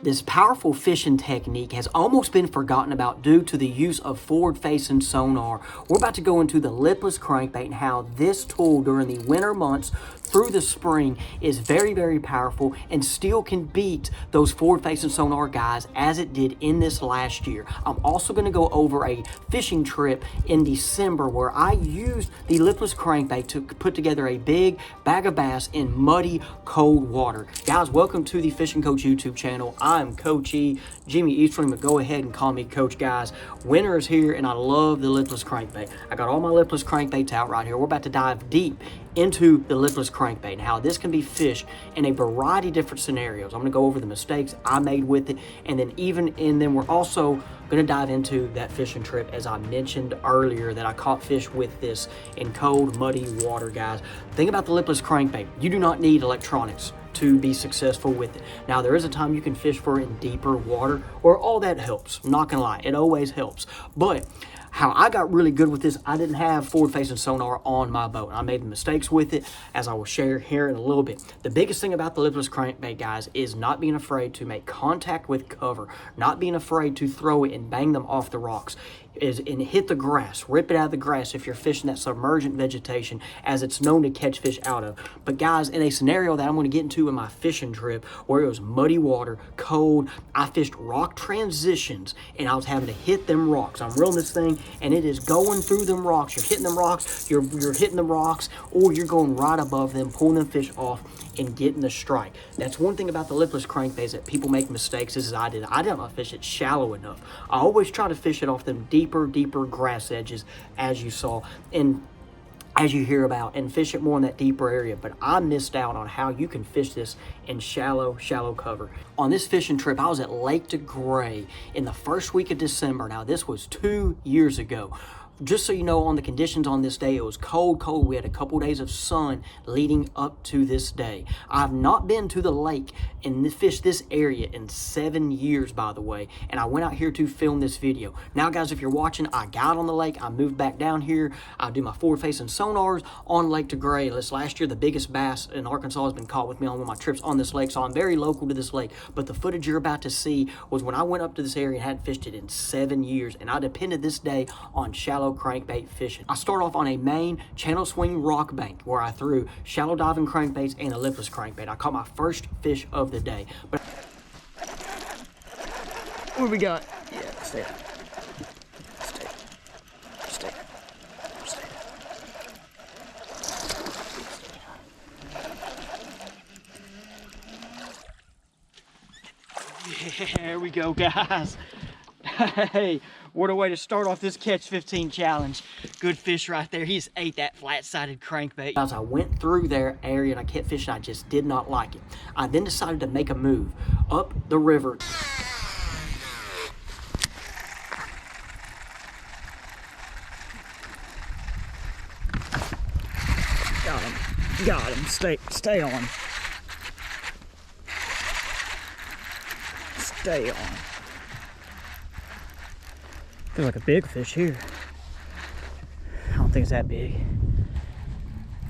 This powerful fishing technique has almost been forgotten about due to the use of forward-facing sonar. We're about to go into the lipless crankbait and how this tool during the winter months through the spring is very, very powerful and still can beat those forward-facing sonar guys as it did in this last year. I'm also going to go over a fishing trip in December where I used the lipless crankbait to put together a big bag of bass in muddy, cold water. Guys, welcome to the Fishing Coach YouTube channel. I'm Coach E, Jimmy Eastern, but go ahead and call me Coach, guys. Winter is here and I love the lipless crankbait. I got all my lipless crankbaits out right here. We're about to dive deep into the lipless crankbait and how this can be fished in a variety of different scenarios. I'm going to go over the mistakes I made with it, and then we're also going to dive into that fishing trip as I mentioned earlier that I caught fish with this in cold, muddy water, guys. The thing about the lipless crankbait, you do not need electronics to be successful with it. Now, there is a time you can fish for in deeper water, or all that helps. I'm not gonna lie, it always helps. But how I got really good with this, I didn't have forward-facing sonar on my boat. I made mistakes with it, as I will share here in a little bit. The biggest thing about the lipless crankbait, guys, is not being afraid to make contact with cover, not being afraid to throw it and bang them off the rocks, and hit the grass, rip it out of the grass if you're fishing that submergent vegetation, as it's known to catch fish out of. But guys, in a scenario that I'm going to get into in my fishing trip where it was muddy water, cold, I fished rock transitions and I was having to hit them rocks. I'm reeling this thing and it is going through them rocks. You're hitting them rocks, you're hitting the rocks, or you're going right above them, pulling them fish off and getting the strike. That's one thing about the lipless crankbaits that people make mistakes. This is I did not fish it shallow enough. I always try to fish it off them deeper grass edges, as you saw and as you hear about, and fish it more in that deeper area. But I missed out on how you can fish this in shallow cover. On this fishing trip, I was at Lake DeGray in the first week of December. Now, this was 2 years ago. Just so you know, on the conditions on this day, it was cold. We had a couple days of sun leading up to this day. I've not been to the lake and fished this area in 7 years, by the way, and I went out here to film this video. Now, guys, if you're watching, I got on the lake. I moved back down here. I do my forward-facing sonars on Lake DeGray. This last year, the biggest bass in Arkansas has been caught with me on one of my trips on this lake, so I'm very local to this lake. But the footage you're about to see was when I went up to this area and hadn't fished it in 7 years, and I depended this day on shallow crankbait fishing. I start off on a main channel swing rock bank where I threw shallow diving crankbaits and a lipless crankbait. I caught my first fish of the day. But what we got? Yeah, stay. There we go, guys. Hey, what a way to start off this Catch 15 challenge. Good fish right there. He just ate that flat-sided crankbait. As I went through their area and I kept fishing, I just did not like it. I then decided to make a move up the river. Got him. Stay on. Stay on. Feels like a big fish here. I don't think it's that big.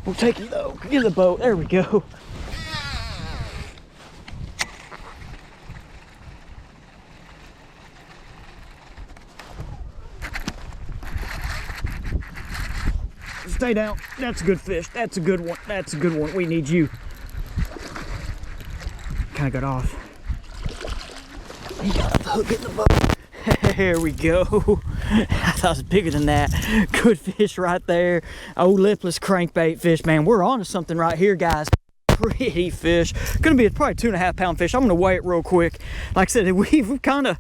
We'll take it though. Get the boat. There we go. Stay down. That's a good fish. That's a good one. That's a good one. We need you. Kind of got off. He got the hook in the boat. There we go. I thought it was bigger than that. Good fish right there. Old lipless crankbait fish, man. We're on to something right here, guys. Pretty fish. Gonna be probably 2.5 pound fish. I'm gonna weigh it real quick. Like I said, we've kind of...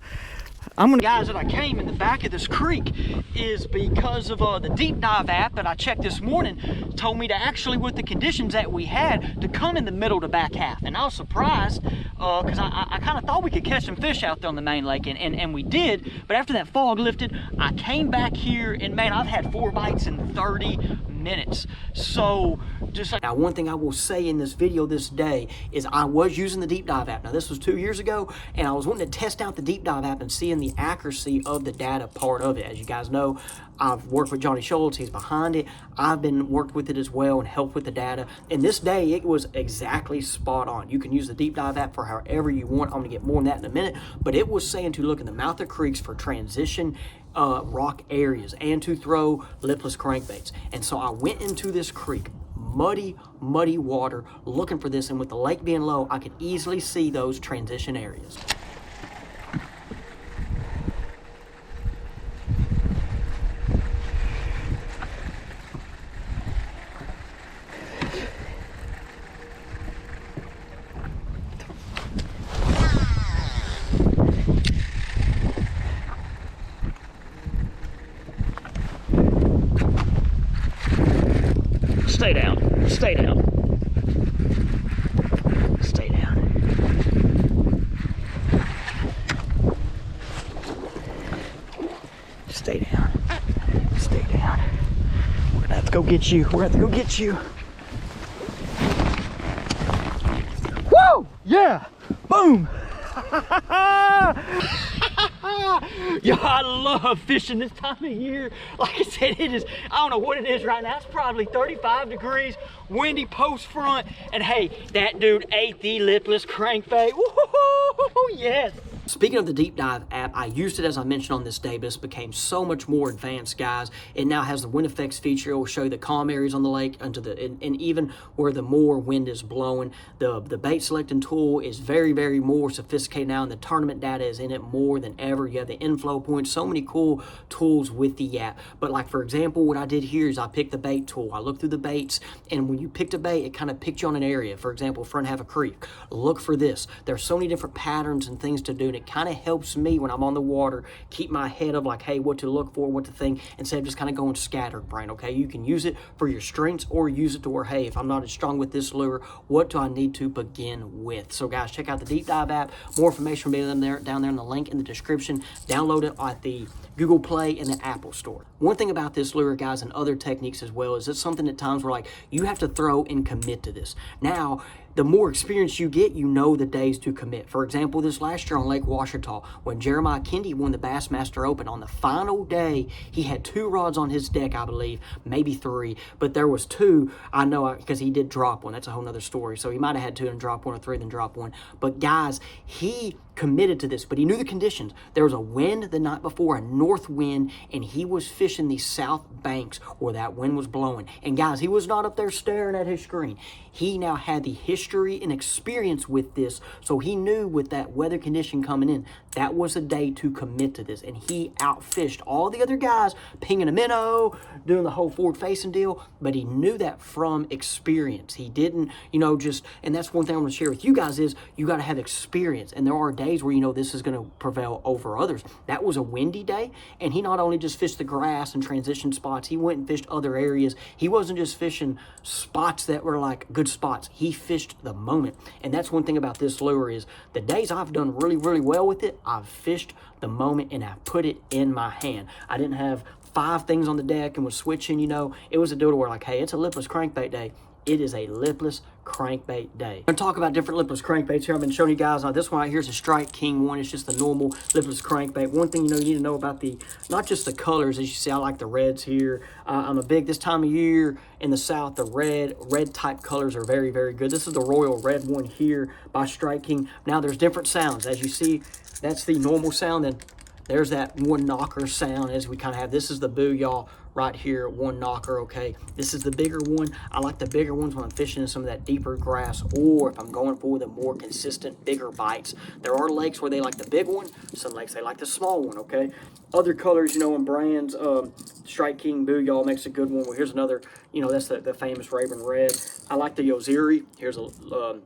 Guys, that I came in the back of this creek is because of the deep dive app that I checked this morning told me to actually, with the conditions that we had, to come in the middle to back half. And I was surprised because I kind of thought we could catch some fish out there on the main lake, and we did. But after that fog lifted, I came back here and man, I've had 4 bites in 30 minutes. So just like, now, one thing I will say in this video this day is I was using the deep dive app. Now, this was 2 years ago, and I was wanting to test out the deep dive app and seeing the accuracy of the data part of it. As you guys know, I've worked with Johnny Schultz, he's behind it. I've been worked with it as well and helped with the data. And this day, it was exactly spot on. You can use the Deep Dive app for however you want. I'm gonna get more on that in a minute, but it was saying to look in the mouth of creeks for transition rock areas and to throw lipless crankbaits. And so I went into this creek, muddy water, looking for this, and with the lake being low, I could easily see those transition areas. Stay down, stay down, stay down. Stay down, stay down. We're gonna have to go get you, we're gonna have to go get you. Woo! Yeah! Boom! Yo, I love fishing this time of year. Like I said, it is, I don't know what it is right now. It's probably 35 degrees, windy post front. And hey, that dude ate the lipless crankbait. Woo-hoo-hoo, yes. Speaking of the Deep Dive app, I used it as I mentioned on this day, but it's became so much more advanced, guys. It now has the wind effects feature. It will show you the calm areas on the lake and even where the more wind is blowing. The bait selecting tool is very more sophisticated now, and the tournament data is in it more than ever. You have the inflow points, so many cool tools with the app. But like, for example, what I did here is I picked the bait tool. I looked through the baits, and when you picked a bait, it kind of picked you on an area. For example, front half of creek. Look for this. There's so many different patterns and things to do, and it kind of helps me when I'm on the water keep my head of like, hey, what to look for, what to think, instead of just kind of going scattered brain. Okay, you can use it for your strengths or use it to where, hey, if I'm not as strong with this lure, what do I need to begin with? So guys, check out the Deep Dive app. More information will be down there in the link in the description. Download it at the Google Play and the Apple Store. One thing about this lure, guys, and other techniques as well, is it's something at times where like you have to throw and commit to this. Now, the more experience you get, you know the days to commit. For example, this last year on Lake Ouachita, when Jeremiah Kendi won the Bassmaster Open, on the final day, he had 2 rods on his deck, I believe, maybe 3, but there was 2, I know, because he did drop one. That's a whole nother story. So he might have had 2 and drop 1, or 3 then drop 1. But guys, he committed to this, but he knew the conditions. There was a wind the night before, a north wind, and he was fishing the south banks where that wind was blowing. And guys, he was not up there staring at his screen. He now had the history and experience with this, so he knew with that weather condition coming in, that was a day to commit to this. And he outfished all the other guys, pinging a minnow, doing the whole forward facing deal, but he knew that from experience. He didn't, just, and that's one thing I'm going to share with you guys is you got to have experience. And there are days where this is going to prevail over others. That was a windy day, and he not only just fished the grass and transition spots, he went and fished other areas. He wasn't just fishing spots that were like good spots. He fished the moment. And that's one thing about this lure is the days I've done really well with it, I've fished the moment and I've put it in my hand. I didn't have 5 things on the deck and was switching, It was a deal where like, hey, it's a lipless crankbait day. It is a lipless crankbait day. I'm going to talk about different lipless crankbaits here. I've been showing you guys. Now, this one right here is a Strike King one. It's just the normal lipless crankbait. One thing you need to know about not just the colors. As you see, I like the reds here. I'm a big, this time of year in the south, the red type colors are very good. This is the Royal Red one here by Strike King. Now, there's different sounds. As you see, that's the normal sound. And there's that one knocker sound as we kind of have. This is the booyah right here, one knocker, okay? This is the bigger one. I like the bigger ones when I'm fishing in some of that deeper grass, or if I'm going for the more consistent, bigger bites. There are lakes where they like the big one. Some lakes, they like the small one, okay? Other colors, and brands, Strike King Booyah makes a good one. Well, here's another, that's the famous Raven Red. I like the Yoziri. Here's a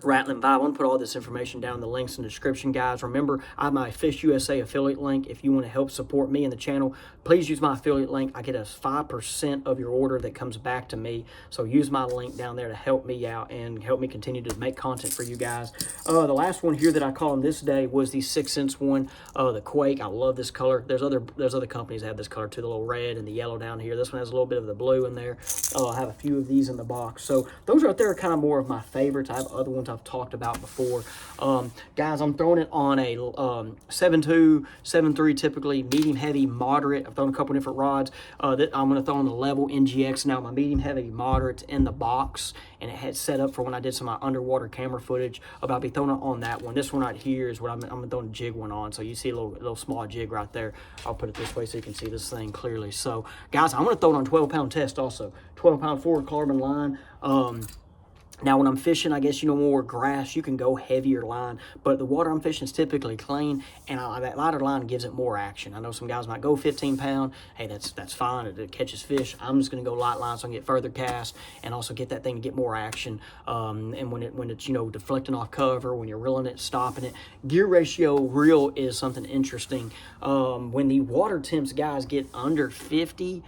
Rattling Vibe. I'm going to put all this information down in the links in the description, guys. Remember, I have my Fish USA affiliate link. If you want to help support me and the channel, please use my affiliate link. I get a 5% of your order that comes back to me. So use my link down there to help me out and help me continue to make content for you guys. The last one here that I caught on this day was the 6 cents one, the Quake. I love this color. There's other companies that have this color too, the little red and the yellow down here. This one has a little bit of the blue in there. I have a few of these in the box. So those right there are kind of more of my favorites. I have other ones something I've talked about before. Guys, I'm throwing it on a 7.2, 7.3, typically medium heavy, moderate. I've thrown a couple different rods that I'm going to throw on the level NGX. Now my medium heavy, moderate's in the box, and it had set up for when I did some of my underwater camera footage. I'll be throwing it on that one. This one right here is what I'm throwing a jig one on. So you see a little small jig right there. I'll put it this way so you can see this thing clearly. So guys, I'm going to throw it on 12-pound test also. 12-pound fluorocarbon line. Now, when I'm fishing, I guess, more grass, you can go heavier line, but the water I'm fishing is typically clean, and that lighter line gives it more action. I know some guys might go 15-pound. Hey, that's fine. It catches fish. I'm just going to go light line so I can get further cast and also get that thing to get more action. And when it's deflecting off cover, when you're reeling it, stopping it. Gear ratio reel is something interesting. When the water temps, guys, get under 50,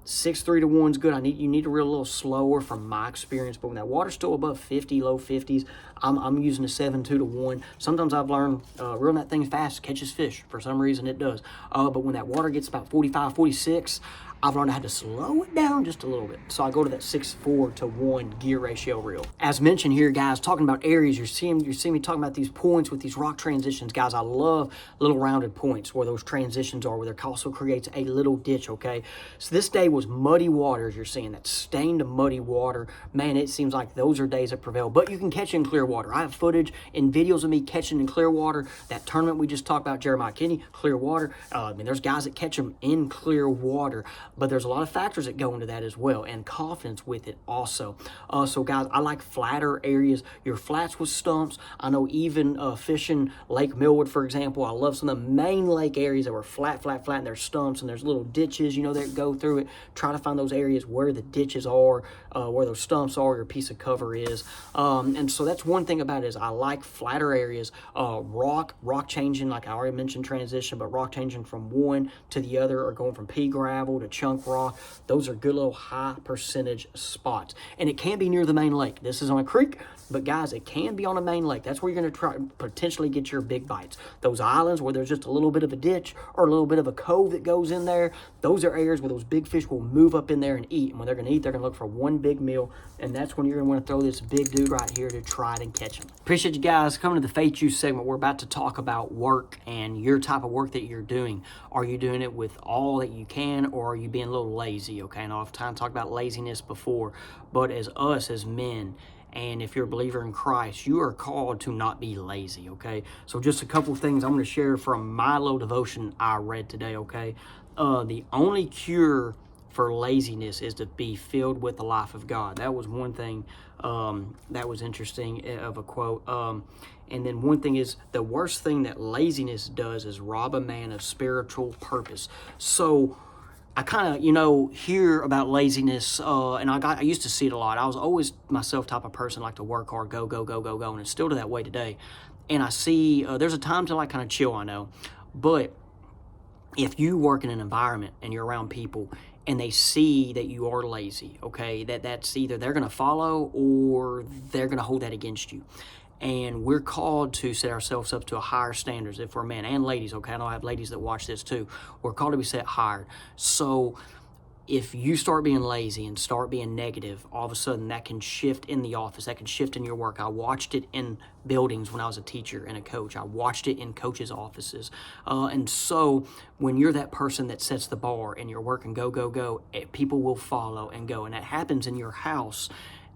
6.3 to 1 is good. You need to reel a little slower from my experience, but when that water's still above 50, low 50s, I'm using a 7.2 to 1. Sometimes I've learned reeling that thing fast catches fish. For some reason it does. But when that water gets about 45, 46, I've learned I had to slow it down just a little bit. So I go to that 6.4 to 1 gear ratio reel. As mentioned here, guys, talking about areas, you're seeing me talking about these points with these rock transitions. Guys, I love little rounded points where those transitions are, where there also creates a little ditch, okay? So this day was muddy water, as you're seeing, that stained muddy water. Man, it seems like those are days that prevail, but you can catch in clear water. I have footage and videos of me catching in clear water. That tournament we just talked about, Jeremiah Kinney, clear water. There's guys that catch them in clear water. But there's a lot of factors that go into that as well, and confidence with it also. So guys, I like flatter areas, your flats with stumps. I know even fishing Lake Millwood, for example, I love some of the main lake areas that were flat, and there's stumps and there's little ditches, that go through it. Try to find those areas where the ditches are, where those stumps are, your piece of cover is. And so that's one thing about it, is I like flatter areas. Rock changing, like I already mentioned transition, but rock changing from one to the other, or going from pea gravel to chunk rock. Those are good little high percentage spots, and it can be near the main lake. This is on a creek, but guys, it can be on a main lake. That's where you're going to try potentially get your big bites. Those islands where there's just a little bit of a ditch or a little bit of a cove that goes in there, those are areas where those big fish will move up in there and eat. And when they're going to eat, they're going to look for one big meal, and that's when you're going to want to throw this big dude right here to try it and catch them. Appreciate you guys coming to the Faith Juice segment. We're about to talk about work and your type of work that you're doing. Are you doing it with all that you can, or are you being a little lazy? Okay, and I've talked about laziness before, but as men, and if you're a believer in Christ, you are called to not be lazy, okay? So just a couple things I'm going to share from my little devotion I read today, okay? The only cure for laziness is to be filled with the life of God. That was one thing that was interesting of a quote. And then one thing is, the worst thing that laziness does is rob a man of spiritual purpose. So I kind of, hear about laziness, and I used to see it a lot. I was always myself type of person, like to work hard, go, and it's still that way today. And I see there's a time to kind of chill, I know, but if you work in an environment and you're around people and they see that you are lazy, okay, that's either they're going to follow or they're going to hold that against you. And we're called to set ourselves up to a higher standards if we're men and ladies, okay? I know I have ladies that watch this too. We're called to be set higher. So if you start being lazy and start being negative, all of a sudden that can shift in the office. That can shift in your work. I watched it in buildings when I was a teacher and a coach. I watched it in coaches' offices. And so when you're that person that sets the bar and you're working go, people will follow and go. And that happens in your house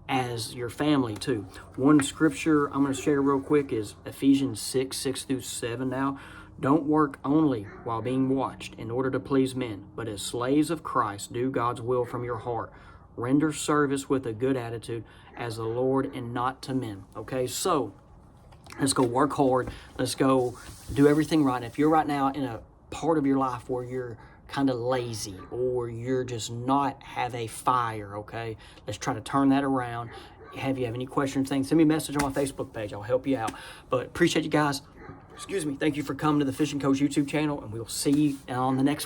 as your family too. One scripture I'm going to share real quick is Ephesians 6:6-7 now. Don't work only while being watched in order to please men, but as slaves of Christ, do God's will from your heart. Render service with a good attitude as the Lord and not to men. Okay, so let's go work hard. Let's go do everything right. If you're right now in a part of your life where you're kind of lazy or you're just not have a fire, okay, let's try to turn that around. If you have any questions, send me a message on my Facebook page. I'll help you out. But appreciate you guys. Thank you for coming to the Fishing Coach YouTube channel, and we'll see you on the next one.